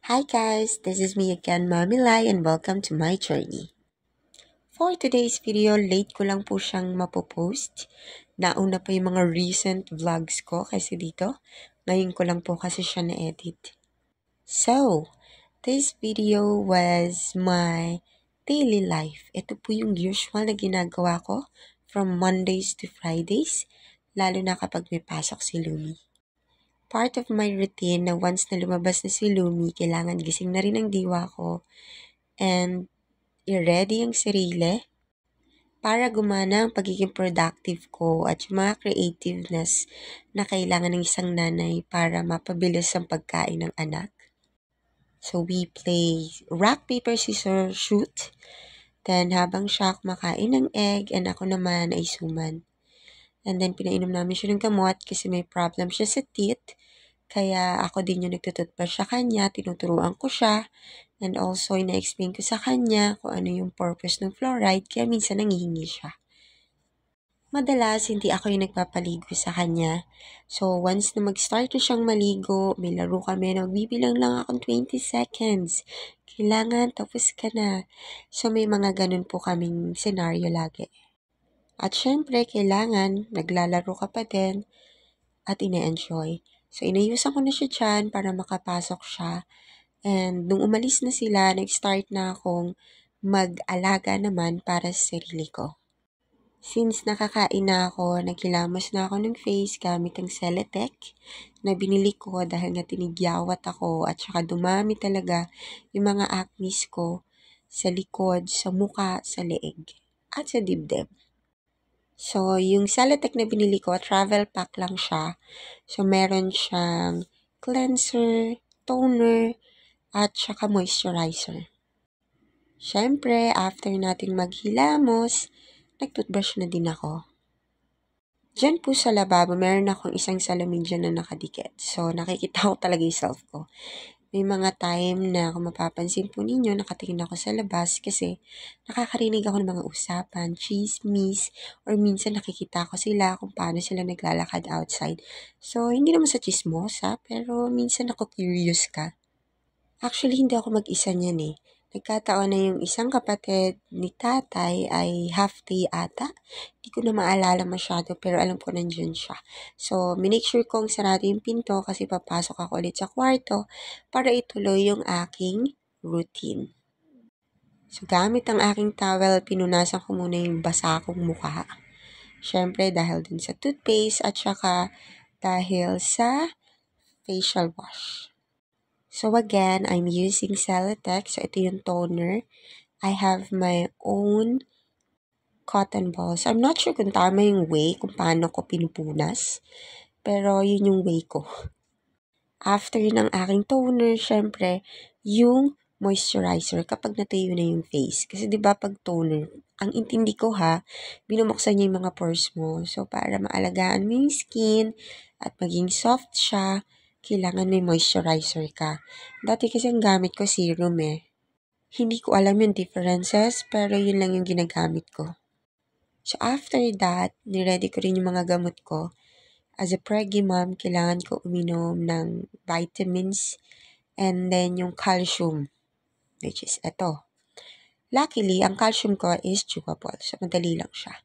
Hi guys, this is me again, Mami Lai, and welcome to my journey. For today's video, late ko lang po siyang mapopost. Nauna pa yung mga recent vlogs ko kasi dito. Ngayon ko lang po kasi siya na-edit. So, this video was my daily life. Ito po yung usual na ginagawa ko from Mondays to Fridays, lalo na kapag may pasok si Lumi. Part of my routine na once na lumabas na si Lumi, kailangan gising na rin ang diwa ko and i-ready ang sarili para gumana ang pagiging productive ko at yung mga creativeness na kailangan ng isang nanay para mapabilis ang pagkain ng anak. So we play rock, paper, scissors, shoot. Then habang siya kumakain ng egg and ako naman ay suman. And then pinainom namin siya ng gamot kasi may problem siya sa teeth. Kaya ako din yung nagtututbrush sa kanya, tinuturuan ko siya. And also, ina-explain ko sa kanya kung ano yung purpose ng fluoride, kaya minsan nangihingi siya. Madalas, hindi ako yung nagpapaligo sa kanya. So, once na mag-start na siyang maligo, may laro kami na magbibilang lang akong 20 seconds. Kailangan, tapos ka na. So, may mga ganun po kaming scenario lagi. At syempre, kailangan, naglalaro ka pa din at ine-enjoy. So, inayusan ko na siya dyan para makapasok siya. And nung umalis na sila, nag-start na akong mag-alaga naman para sa sarili ko. Since nakakain na ako, naghilamos na ako ng face gamit ang Celetec na binili ko dahil nga tinigyawat ako at saka dumami talaga yung mga acne ko sa likod, sa muka, sa leeg at sa dibdib. So, yung Celetec na binili ko, travel pack lang siya. So, meron siyang cleanser, toner, at saka moisturizer. Siyempre, after nating maghilamos, nagtoothbrush na din ako. Diyan po sa lababo, meron akong isang salamin dyan na nakadikit. So, nakikita ko talaga yung self ko. May mga time na kung mapapansin po ninyo, nakatingin ako sa labas kasi nakakarinig ako ng mga usapan, chismis, or minsan nakikita ko sila kung paano sila naglalakad outside. So, hindi naman sa chismosa, pero minsan ako curious ka. Actually, hindi ako mag-isa niyan eh. Nagkataon na yung isang kapatid ni tatay ay half day ata. Hindi ko na maalala masyado pero alam ko nandiyan siya. So, minake sure kong sarado yung pinto kasi papasok ako ulit sa kwarto para ituloy yung aking routine. So, gamit ang aking towel, pinunasan ko muna yung basa kong mukha. Siyempre, dahil din sa toothpaste at saka dahil sa facial wash. So again, I'm using Celetec. So ito yung toner. I have my own cotton balls. I'm not sure kung tama yung way kung paano ko pinupunas. Pero yun yung way ko. After ng aking toner, syempre, yung moisturizer kapag natuyo na yung face. Kasi 'di ba pag toner, ang intindi ko binubuksan niya yung mga pores mo. So para maalagaan mo yung skin at maging soft siya, kailangan may moisturizer ka. Dati kasi ang gamit ko serum eh. Hindi ko alam yung differences, pero yun lang yung ginagamit ko. So after that, niready ko rin yung mga gamot ko. As a preggy mom, kailangan ko uminom ng vitamins and then yung calcium, which is ito. Luckily, ang calcium ko is chewable. So, madali lang siya.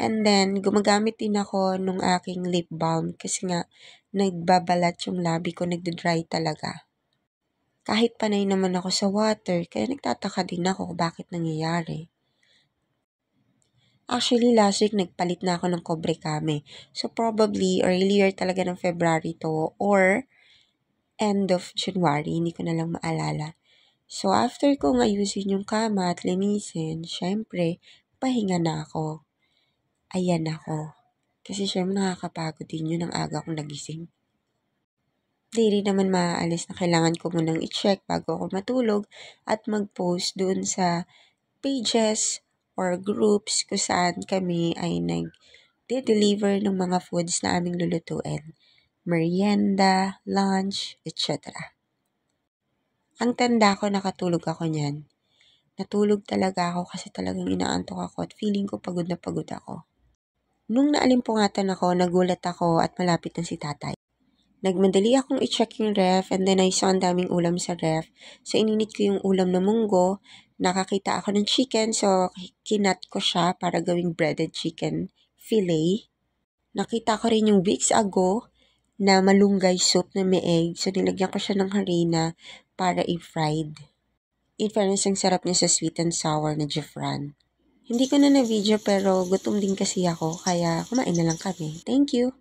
And then, gumagamit din ako nung aking lip balm kasi nga, nagbabalat yung labi ko, nagda-dry talaga. Kahit panay naman ako sa water, kaya nagtataka din ako bakit nangyayari. Actually, last week, nagpalit na ako ng Cobre Kame. So, probably, earlier talaga ng February to, or end of January, hindi ko na lang maalala. So, after kong ayusin yung kama at linisin, syempre, pahinga na ako. Ayan ako. Kasi syempre nakakapagod din yun ang aga kong nagising. Di rin naman maaalis na kailangan ko munang i-check bago ako matulog at mag-post dun sa pages or groups kung saan kami ay nag-deliver ng mga foods na aming lulutuin. Merienda, lunch, etc. Ang tanda ko, nakatulog ako niyan. Natulog talaga ako kasi talagang inaantok ako at feeling ko pagod na pagod ako. Nung naalimpungatan ako, nagulat ako at malapit na si tatay. Nagmadali akong i-check yung ref and then I saw ang daming ulam sa ref. So, ininit ko yung ulam na munggo. Nakakita ako ng chicken, so kinat ko siya para gawing breaded chicken fillet. Nakita ko rin yung weeks ago na malunggay soup na may egg. So, nilagyan ko siya ng harina para i-fried. In fairness, ang sarap niya sa sweet and sour na Jafran. Hindi ko na na-video pero gutom din kasi ako, kaya kumain na lang kami. Thank you!